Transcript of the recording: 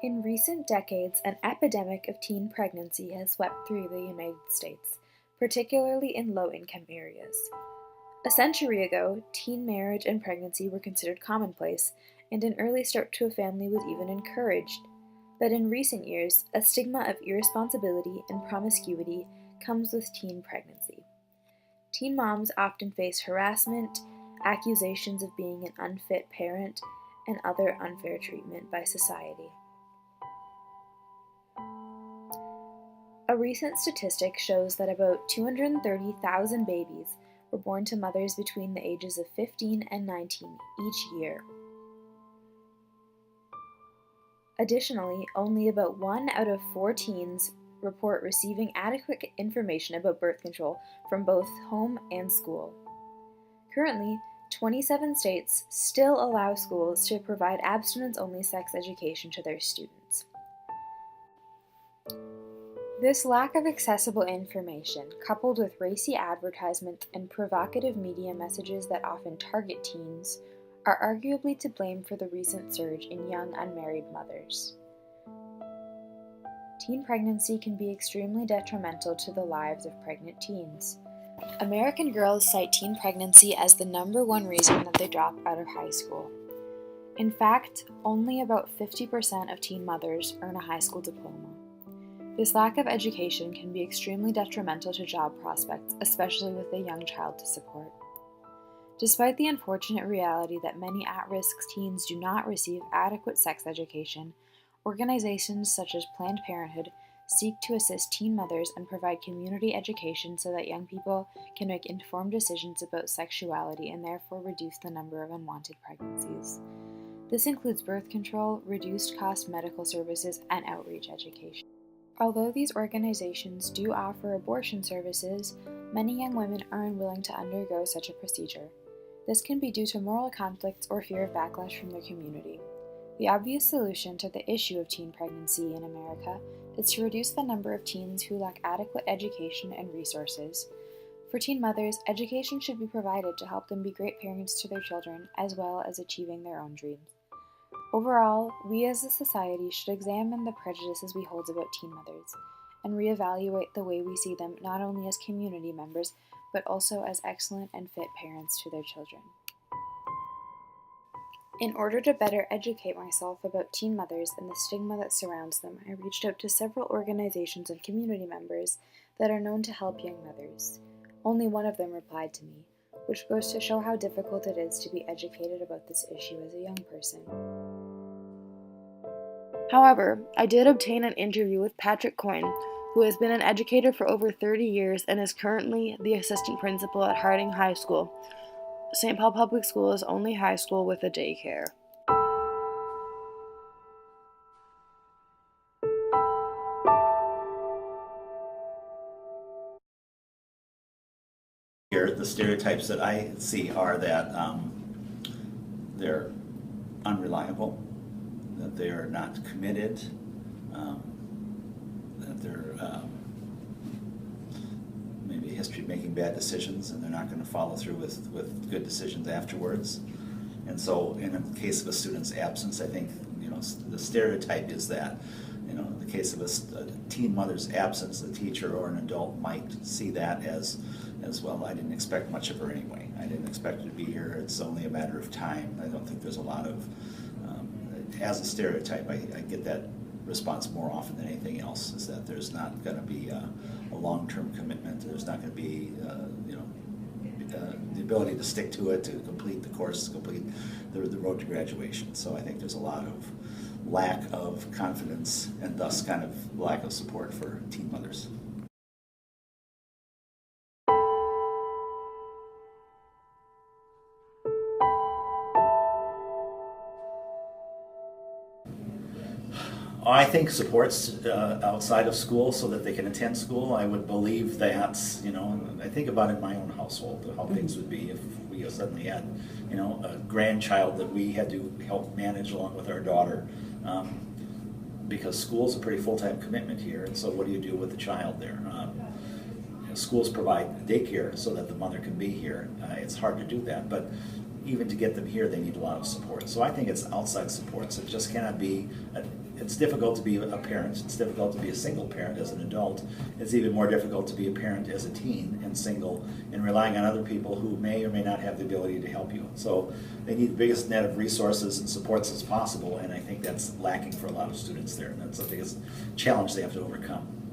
In recent decades, an epidemic of teen pregnancy has swept through the United States, particularly in low-income areas. A century ago, teen marriage and pregnancy were considered commonplace, and an early start to a family was even encouraged. But in recent years, a stigma of irresponsibility and promiscuity comes with teen pregnancy. Teen moms often face harassment, accusations of being an unfit parent, and other unfair treatment by society. A recent statistic shows that about 230,000 babies were born to mothers between the ages of 15 and 19 each year. Additionally, only about 1 out of 4 teens report receiving adequate information about birth control from both home and school. Currently, 27 states still allow schools to provide abstinence-only sex education to their students. This lack of accessible information, coupled with racy advertisements and provocative media messages that often target teens, are arguably to blame for the recent surge in young unmarried mothers. Teen pregnancy can be extremely detrimental to the lives of pregnant teens. American girls cite teen pregnancy as the #1 reason that they drop out of high school. In fact, only about 50% of teen mothers earn a high school diploma. This lack of education can be extremely detrimental to job prospects, especially with a young child to support. Despite the unfortunate reality that many at-risk teens do not receive adequate sex education, organizations such as Planned Parenthood seek to assist teen mothers and provide community education so that young people can make informed decisions about sexuality and therefore reduce the number of unwanted pregnancies. This includes birth control, reduced-cost medical services, and outreach education. Although these organizations do offer abortion services, many young women are unwilling to undergo such a procedure. This can be due to moral conflicts or fear of backlash from their community. The obvious solution to the issue of teen pregnancy in America is to reduce the number of teens who lack adequate education and resources. For teen mothers, education should be provided to help them be great parents to their children as well as achieving their own dreams. Overall, we as a society should examine the prejudices we hold about teen mothers and reevaluate the way we see them not only as community members, but also as excellent and fit parents to their children. In order to better educate myself about teen mothers and the stigma that surrounds them, I reached out to several organizations and community members that are known to help young mothers. Only one of them replied to me, which goes to show how difficult it is to be educated about this issue as a young person. However, I did obtain an interview with Patrick Coyne, who has been an educator for over 30 years and is currently the assistant principal at Harding High School. St. Paul Public School is only high school with a daycare. Here, the stereotypes that I see are that they're unreliable, that they are not committed, that they're maybe a history of making bad decisions and they're not going to follow through with good decisions afterwards. And so in the case of a student's absence, I think, the stereotype is that, in the case of a teen mother's absence, the teacher or an adult might see that as well, I didn't expect much of her anyway. I didn't expect her to be here. It's only a matter of time. I don't think there's a lot of, as a stereotype, I get that response more often than anything else, is that there's not going to be a long-term commitment. There's not going to be, the ability to stick to it, to complete the course, complete the road to graduation. So I think there's a lot of lack of confidence and thus kind of lack of support for teen mothers. I think supports outside of school so that they can attend school. I would believe that's, I think about in my own household, how things would be if we suddenly had, a grandchild that we had to help manage along with our daughter. Because school's a pretty full-time commitment here, and so what do you do with the child there? schools provide daycare so that the mother can be here. It's hard to do that, but even to get them here, they need a lot of support. So I think it's outside supports. It just cannot be, it's difficult to be a parent. It's difficult to be a single parent as an adult. It's even more difficult to be a parent as a teen and single and relying on other people who may or may not have the ability to help you. So they need the biggest net of resources and supports as possible, and I think that's lacking for a lot of students there. And that's the biggest challenge they have to overcome.